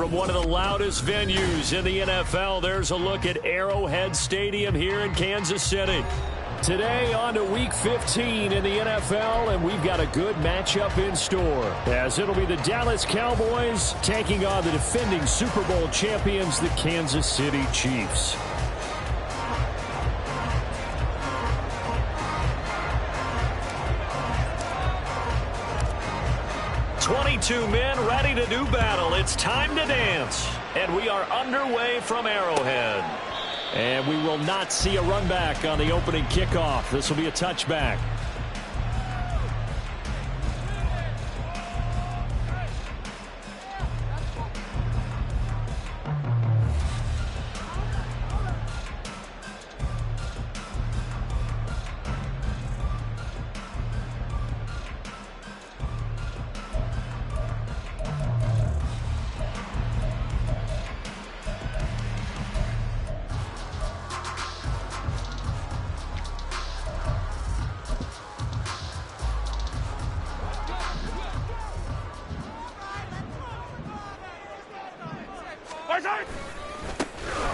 From one of the loudest venues in the NFL, there's a look at Arrowhead Stadium here in Kansas City. Today on to Week 15 in the NFL, and we've got a good matchup in store, as it'll be the Dallas Cowboys taking on the defending Super Bowl champions, the Kansas City Chiefs. "22 men ready to do battle. It's time to dance." And we are underway from Arrowhead. And we will not see a run back on the opening kickoff. This will be a touchback.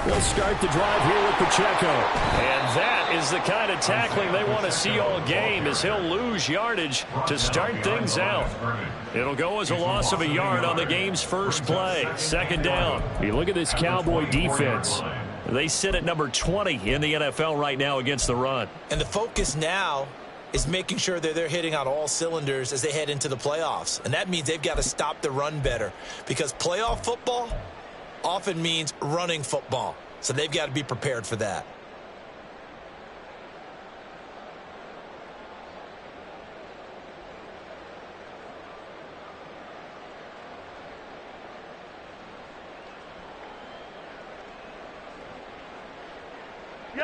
We'll start the drive here with Pacheco. And that is the kind of tackling they want to see all game, as he'll lose yardage to start things out. It'll go as a loss of a yard on the game's first play. Second down. You look at this Cowboy defense. They sit at number 20 in the NFL right now against the run. And the focus now is making sure that they're hitting on all cylinders as they head into the playoffs. And that means they've got to stop the run better, because playoff football often means running football. So they've got to be prepared for that.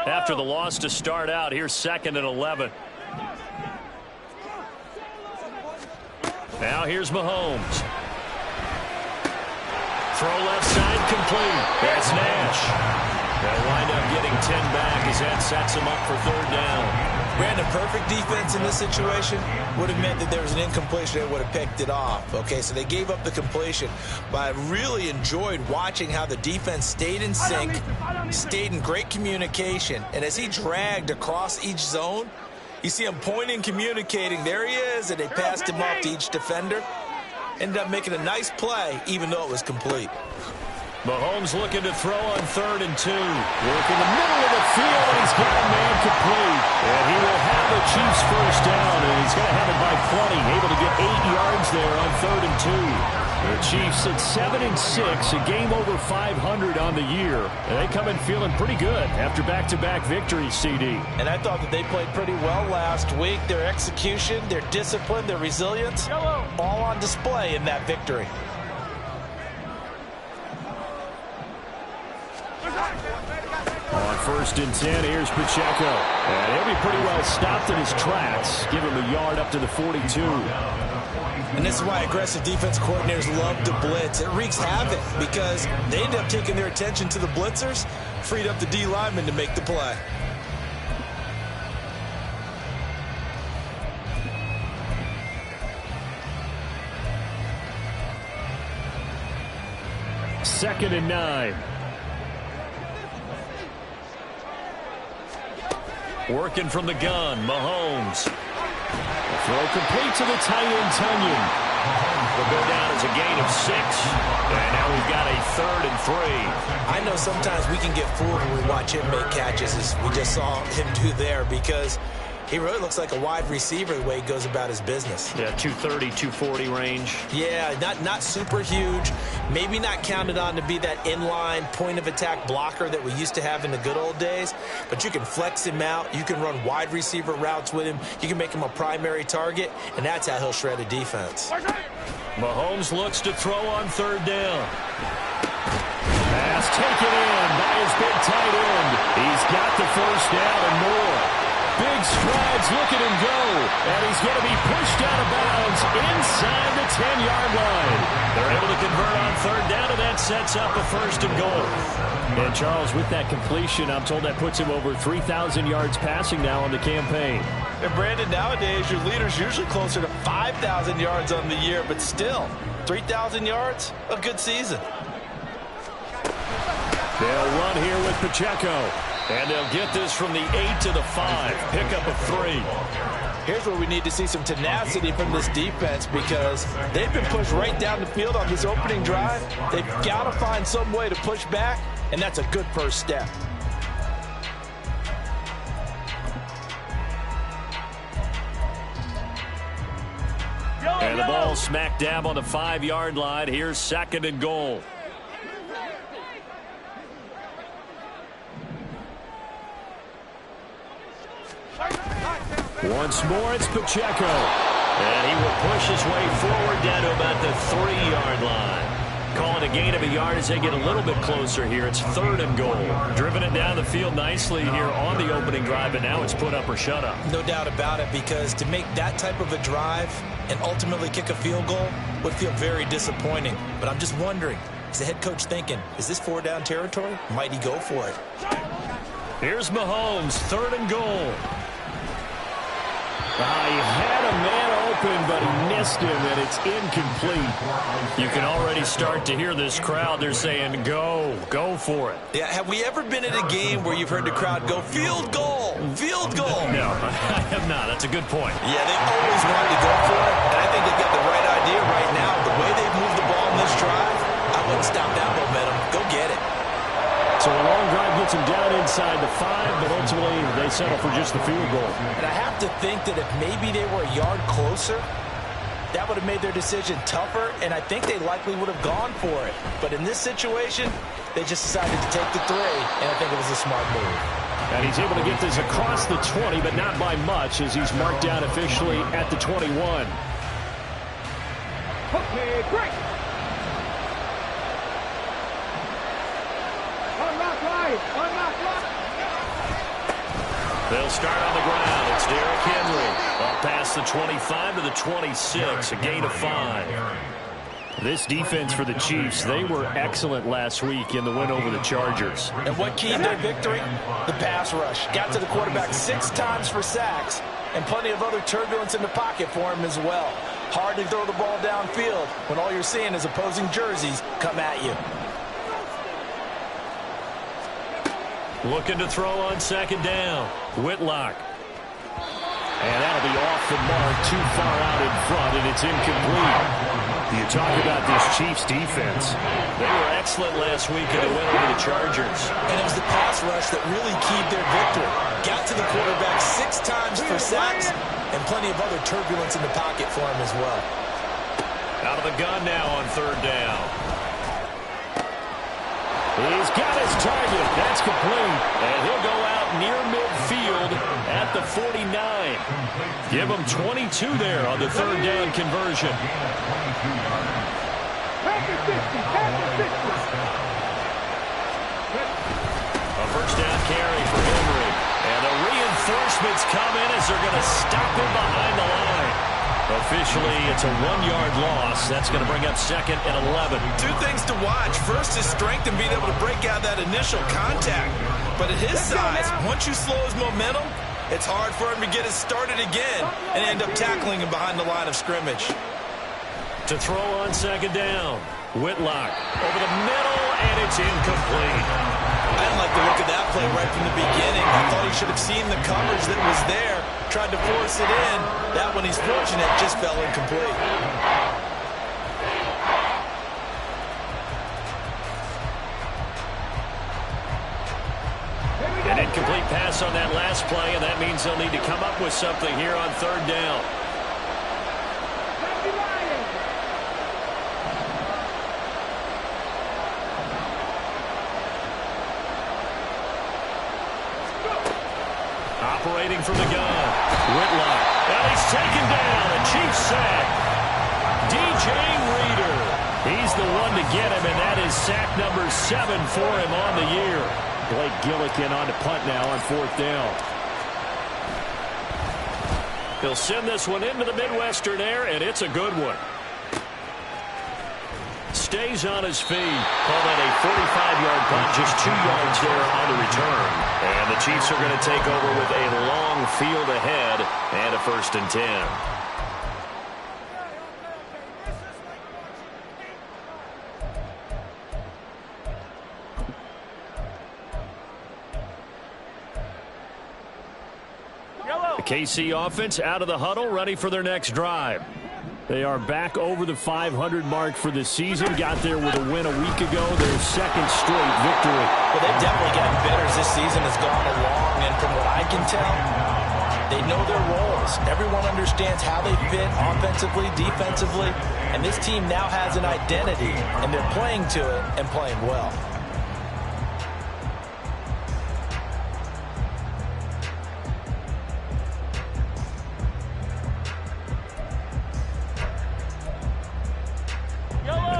After the loss to start out, here's 2nd and 11. Now here's Mahomes. Throw left side, complete. That's Nash. They'll wind up getting 10 back as that sets him up for 3rd down. Brandon, perfect defense in this situation would have meant that there was an incompletion. They would have picked it off. Okay, so they gave up the completion. But I really enjoyed watching how the defense stayed in sync, stayed in great communication. And as he dragged across each zone, you see him pointing, communicating. There he is, and they passed him off to each defender. Ended up making a nice play, even though it was complete. Mahomes looking to throw on 3rd and 2. Work in the middle of the field, and he's got a man complete. And he will have the Chiefs first down, and he's going to have it by plenty. Able to get 8 yards there on 3rd and 2. The Chiefs at 7-6, a game over 500 on the year. And they come in feeling pretty good after back-to-back victories, CD. And I thought that they played pretty well last week. Their execution, their discipline, their resilience, all on display in that victory. On 1st and 10, here's Pacheco. And he'll be pretty well stopped in his tracks. Give him a yard up to the 42. And this is why aggressive defense coordinators love to blitz. It wreaks havoc because they end up taking their attention to the blitzers, freed up the D lineman to make the play. Second and 9. Working from the gun, Mahomes. Throw complete to the tight end, Tunyon. Will go down as a gain of 6. And now we've got a 3rd and 3. I know sometimes we can get fooled when we watch him make catches, as we just saw him do there, because he really looks like a wide receiver the way he goes about his business. Yeah, 230, 240 range. Yeah, not super huge. Maybe not counted on to be that inline point-of-attack blocker that we used to have in the good old days. But you can flex him out. You can run wide receiver routes with him. You can make him a primary target, and that's how he'll shred a defense. Mahomes looks to throw on 3rd down. Pass taken in by his big tight end. He's got the first down and more. Big strides, look at him go. And he's going to be pushed out of bounds inside the 10-yard line. They're able to convert on 3rd down, and that sets up a 1st and goal. And Charles, with that completion, I'm told that puts him over 3,000 yards passing now on the campaign. And Brandon, nowadays your leader's usually closer to 5,000 yards on the year, but still, 3,000 yards, a good season. They'll run here with Pacheco. And they'll get this from the 8 to the 5. Pickup of 3. Here's where we need to see some tenacity from this defense because they've been pushed right down the field on this opening drive. They've got to find some way to push back, and that's a good first step. And the ball smack dab on the 5-yard line. Here's 2nd and goal. Once more, it's Pacheco. And he will push his way forward down to about the 3-yard line. Calling a gain of a yard as they get a little bit closer here. It's 3rd and goal. Driven it down the field nicely here on the opening drive, and now it's put up or shut up. No doubt about it, because to make that type of a drive and ultimately kick a field goal would feel very disappointing. But I'm just wondering, is the head coach thinking, is this 4-down territory? Might he go for it? Here's Mahomes, 3rd and goal. He had a man open, but he missed him, and it's incomplete. You can already start to hear this crowd. They're saying, go for it. Yeah, have we ever been in a game where you've heard the crowd go, field goal, field goal? No, I have not. That's a good point. Yeah, they've always wanted to go for it, and I think they've got the right idea right now. The way they've moved the ball in this drive, I wouldn't stop that momentum. Go get it. So a long drive gets them down inside the 5, but ultimately they settle for just the field goal. And I have to think that if maybe they were a yard closer, that would have made their decision tougher, and I think they likely would have gone for it. But in this situation, they just decided to take the 3, and I think it was a smart move. And he's able to get this across the 20, but not by much, as he's marked down officially at the 21. Okay, great. They'll start on the ground. It's Derrick Henry. Up past the 25 to the 26, a gain of 5. This defense for the Chiefs, they were excellent last week in the win over the Chargers. And what keyed their victory? The pass rush. Got to the quarterback 6 times for sacks, and plenty of other turbulence in the pocket for him as well. Hard to throw the ball downfield when all you're seeing is opposing jerseys come at you. Looking to throw on 2nd down. Whitlock. And that'll be off the mark, too far out in front, and it's incomplete. You talk about this Chiefs defense. They were excellent last week in the win over the Chargers. And it was the pass rush that really keyed their victory. Got to the quarterback 6 times for sacks, and plenty of other turbulence in the pocket for him as well. Out of the gun now on 3rd down. He's got his target. That's complete. And he'll go out near midfield at the 49. Give him 22 there on the 3rd down conversion. A 1st down carry for Henry. And the reinforcements come in as they're going to stop him behind the line. Officially, it's a 1-yard loss. That's going to bring up 2nd and 11. 2 things to watch. First, his strength and being able to break out that initial contact. But at his size, once you slow his momentum, it's hard for him to get it started again and end up tackling him behind the line of scrimmage. To throw on 2nd down. Whitlock over the middle, and it's incomplete. I didn't like the look of that play right from the beginning. I thought he should have seen the coverage that was there, tried to force it in. That one, he's fortunate, just fell incomplete. An incomplete pass on that last play, and that means they'll need to come up with something here on 3rd down. Operating from the gun. Whitlock. And he's taken down. A Chiefs sack. DJ Reader. He's the one to get him, and that is sack number 7 for him on the year. Blake Gillikin on to punt now on 4th down. He'll send this one into the Midwestern air, and it's a good one. Stays on his feet. Call that a 45-yard punt, just 2 yards there on the return. And the Chiefs are going to take over with a long field ahead and a 1st and 10. KC offense out of the huddle, ready for their next drive. They are back over the 500 mark for the season. Got there with a win a week ago. Their second straight victory. Well, they've definitely gotten better as this season has gone along. And from what I can tell, they know their roles. Everyone understands how they fit offensively, defensively. And this team now has an identity. And they're playing to it and playing well.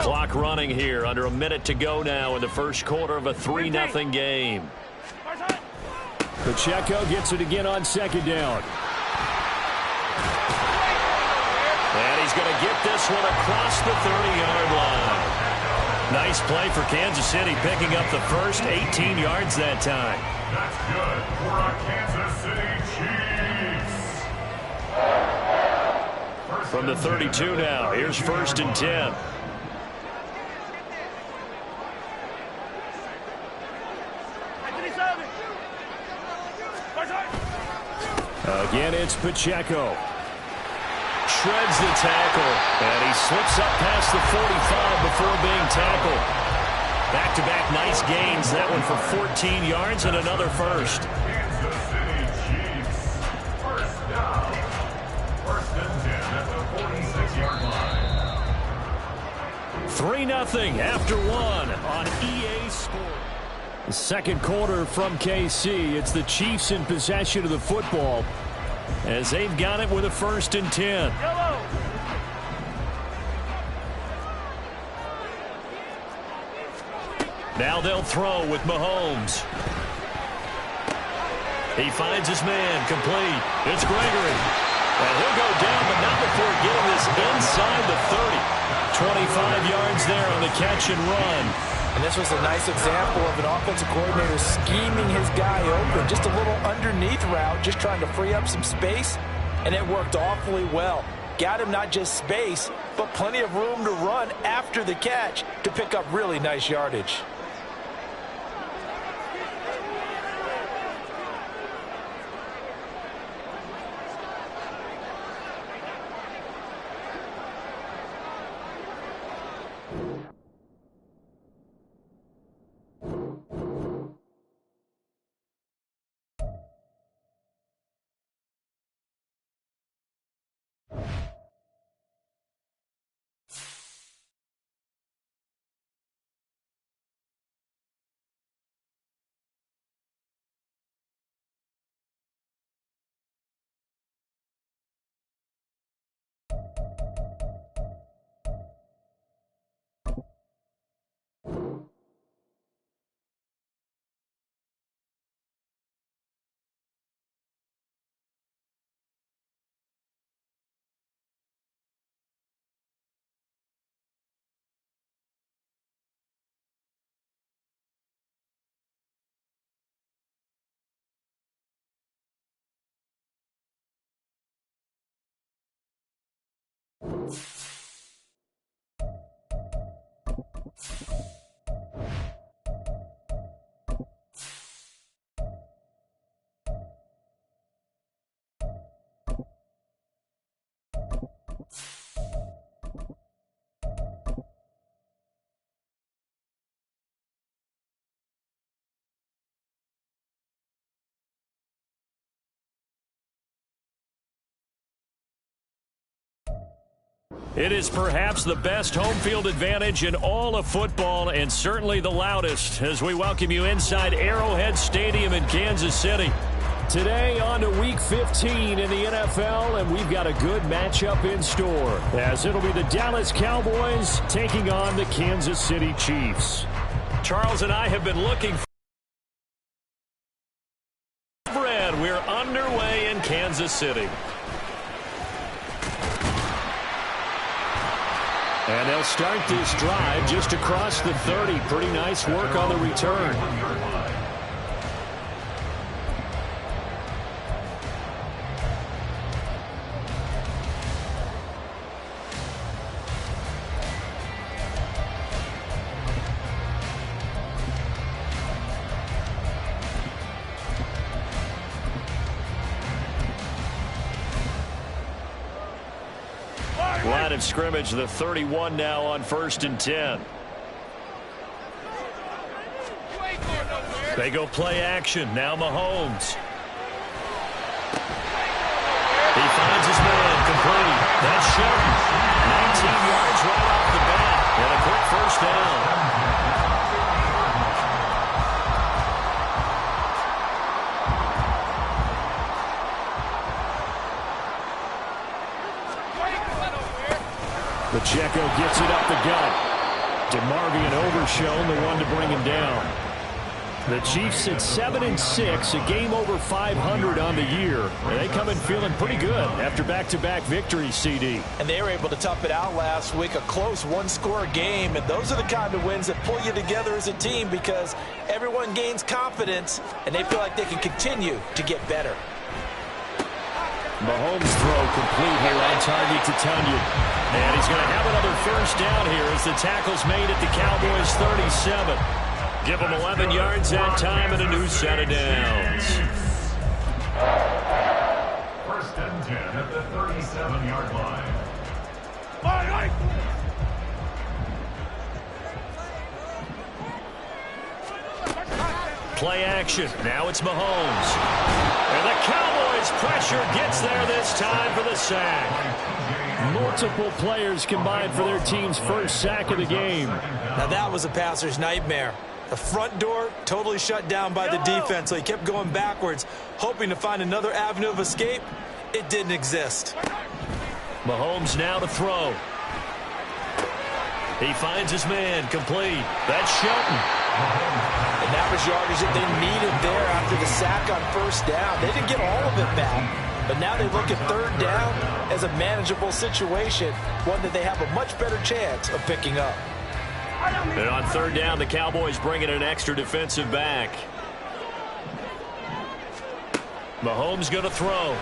Clock running here, under a minute to go now in the first quarter of a 3-0 game. Pacheco gets it again on second down. And he's going to get this one across the 30-yard line. Nice play for Kansas City, picking up the first 18 yards that time. That's good for our Kansas City Chiefs. From the 32 now, here's 1st and 10. Again, it's Pacheco. Shreds the tackle, and he slips up past the 45 before being tackled. Back-to-back nice gains. That one for 14 yards and another first. Kansas City Chiefs. First down. 1st and 10 at the 46-yard line. 3-0 after one on EA Sports. The second quarter from KC. It's the Chiefs in possession of the football as they've got it with a 1st and 10. Now they'll throw with Mahomes. He finds his man, complete. It's Gregory. And he'll go down, but not before getting this inside the 30. 25 yards there on the catch and run. And this was a nice example of an offensive coordinator scheming his guy open. Just a little underneath route, just trying to free up some space, and it worked awfully well. Got him not just space, but plenty of room to run after the catch to pick up really nice yardage. It is perhaps the best home field advantage in all of football, and certainly the loudest, as we welcome you inside Arrowhead Stadium in Kansas City. Today on to Week 15 in the NFL, and we've got a good matchup in store, as it'll be the Dallas Cowboys taking on the Kansas City Chiefs. Charles and I have been looking for it. We're underway in Kansas City. And they'll start this drive just across the 30. Pretty nice work on the return. line of scrimmage. The 31 now on 1st and 10. They go play action. Now Mahomes. He finds his man complete. That's Shelton. 19 yards right off the bat. And a quick first down. Pacheco gets it up the gut. DeMarvion Overshown, the one to bring him down. The Chiefs at 7-6, a game over 500 on the year. And they come in feeling pretty good after back-to-back victories, CD. And they were able to tough it out last week, a close one-score game. And those are the kind of wins that pull you together as a team because everyone gains confidence and they feel like they can continue to get better. Mahomes' throw complete here on target to Tunyon. And he's going to have another first down here as the tackle's made at the Cowboys' 37. Give him 11 yards that time and a new set of downs. 1st and 10 at the 37-yard line. Play action. Now it's Mahomes. And the Cowboys pressure gets there this time for the sack. Multiple players combined for their team's first sack of the game. Now that was a passer's nightmare. The front door totally shut down by the defense, so he kept going backwards, hoping to find another avenue of escape. It didn't exist. Mahomes now to throw. He finds his man complete. That's Shelton. And that was yardage that they needed there after the sack on first down. They didn't get all of it back, but now they look at third down as a manageable situation, one that they have a much better chance of picking up. And on third down, the Cowboys bring in an extra defensive back. Mahomes going to throw.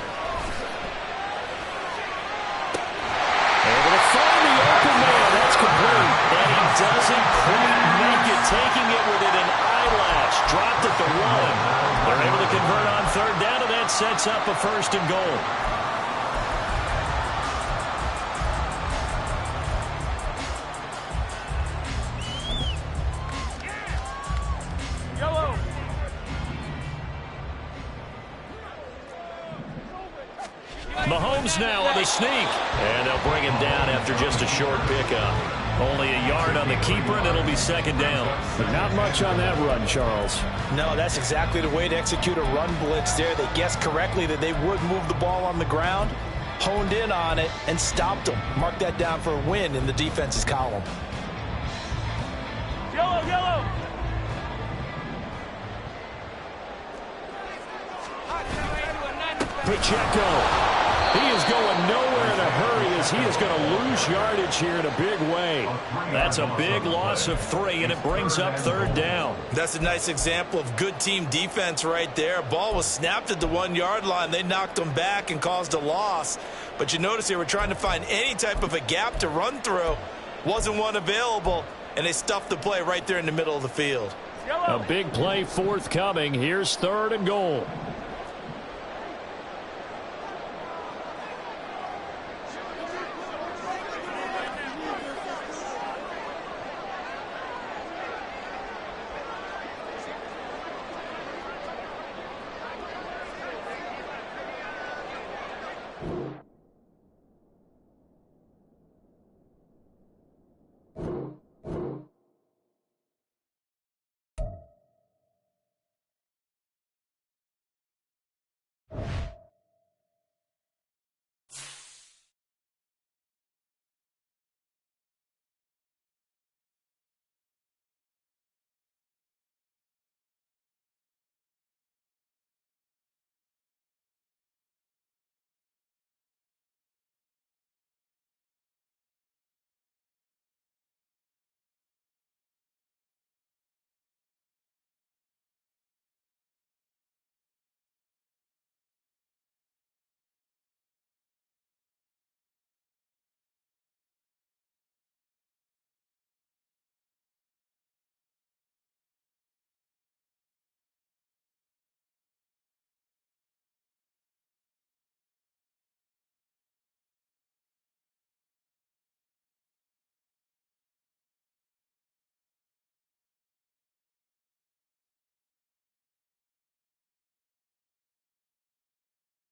Able to find the open man. That's complete. And he doesn't quite make it, taking it within an eyelash. Dropped at the 1. They're able to convert on third down, and that sets up a 1st and goal. Mahomes now on the sneak. And they'll bring him down after just a short pickup. Only a yard on the keeper, and it'll be 2nd down. But not much on that run, Charles. No, that's exactly the way to execute a run blitz there. They guessed correctly that they would move the ball on the ground, honed in on it, and stopped them. Mark that down for a win in the defense's column. Yellow, yellow. Pacheco. He is going nowhere in a hurry as he is going to lose yardage here in a big way. That's a big loss of 3, and it brings up third down. That's a nice example of good team defense right there. Ball was snapped at the 1-yard line. They knocked them back and caused a loss. But you notice they were trying to find any type of a gap to run through. Wasn't one available, and they stuffed the play right there in the middle of the field. A big play forthcoming. Here's 3rd and goal.